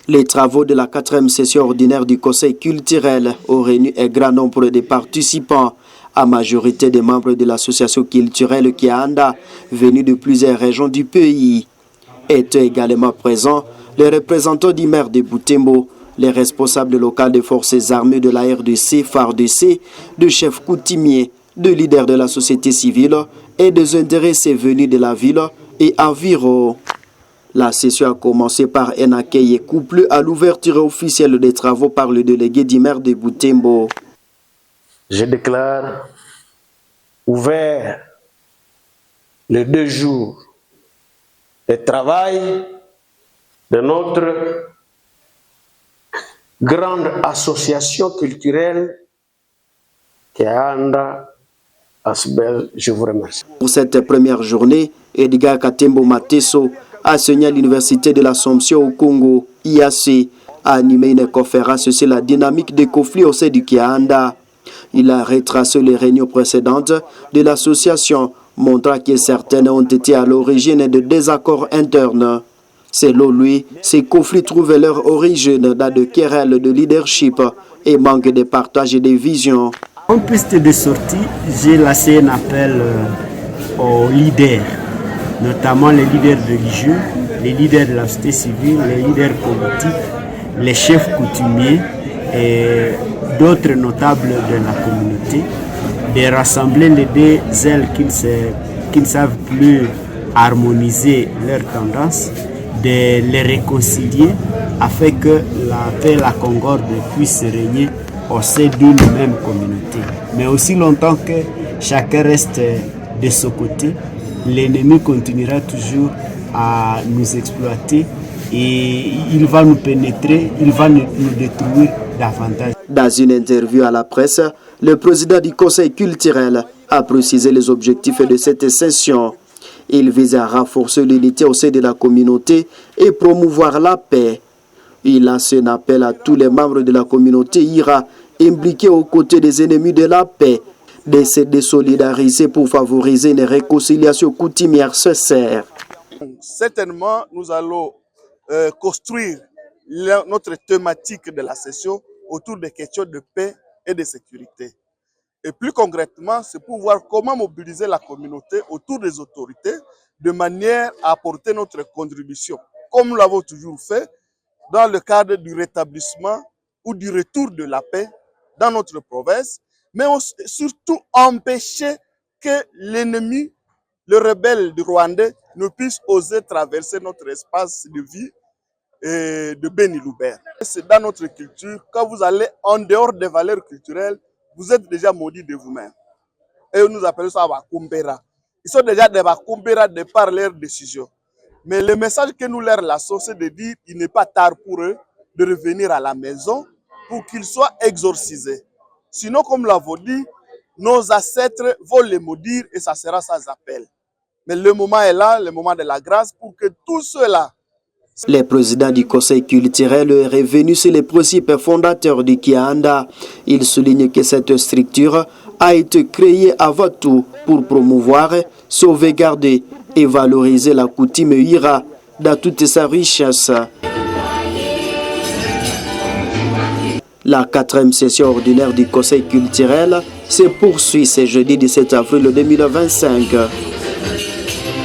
Les travaux de la 4e session ordinaire du Conseil culturel ont réuni un grand nombre de participants, à majorité des membres de l'association culturelle Kianda, venus de plusieurs régions du pays. Étaient également présents les représentants du maire de Butembo, les responsables locaux des forces armées de la RDC, FARDC, de chefs coutumiers, de leaders de la société civile et des intéressés venus de la ville et environ. La session a commencé par un accueil couplé à l'ouverture officielle des travaux par le délégué du maire de Butembo. Je déclare ouvert les 2 jours de travail de notre grande association culturelle Kianda Asbel. Je vous remercie. Pour cette première journée, Edgar Katembo Mateso, enseignant à l'Université de l'Assomption au Congo, IAC, a animé une conférence sur la dynamique des conflits au sein du Kianda. Il a retracé les réunions précédentes de l'association, montrant que certaines ont été à l'origine de désaccords internes. Selon lui, ces conflits trouvent leur origine dans des querelles de leadership et manque de partage et de vision. En piste de sortie, j'ai lancé un appel aux leaders, notamment les leaders religieux, les leaders de la société civile, les leaders politiques, les chefs coutumiers et d'autres notables de la communauté, de rassembler les deux ailes qui ne savent plus harmoniser leurs tendances, de les réconcilier afin que la paix et la concorde puissent régner au sein d'une même communauté. Mais aussi longtemps que chacun reste de son côté, l'ennemi continuera toujours à nous exploiter et il va nous pénétrer, il va nous détruire davantage. Dans une interview à la presse, le président du Conseil culturel a précisé les objectifs de cette session. Il vise à renforcer l'unité au sein de la communauté et promouvoir la paix. Il lance un appel à tous les membres de la communauté IRA impliqués aux côtés des ennemis de la paix de se désolidariser pour favoriser une réconciliation coutumière sincère. Certainement, nous allons construire notre thématique de la session autour des questions de paix et de sécurité. Et plus concrètement, c'est pour voir comment mobiliser la communauté autour des autorités de manière à apporter notre contribution, comme nous l'avons toujours fait, dans le cadre du rétablissement ou du retour de la paix dans notre province, mais surtout empêcher que l'ennemi, le rebelle du Rwandais, ne puisse oser traverser notre espace de vie de Beni-Loubert. C'est dans notre culture, quand vous allez en dehors des valeurs culturelles, vous êtes déjà maudits de vous-même. Et nous appelons ça Bakumbera. Ils sont déjà des Bakumbera de par leurs décisions. Mais le message que nous leur lançons, c'est de dire qu'il n'est pas tard pour eux de revenir à la maison pour qu'ils soient exorcisés. Sinon, comme l'avons dit, nos ancêtres vont les maudire et ça sera sans appel. Mais le moment est là, le moment de la grâce, pour que tout cela. Le président du Conseil culturel est revenu sur les principes fondateurs du Kianda. Il souligne que cette structure a été créée avant tout pour promouvoir, sauvegarder et valoriser la coutume IRA dans toute sa richesse. La 4e session ordinaire du Conseil culturel se poursuit ce jeudi 17 avril 2025.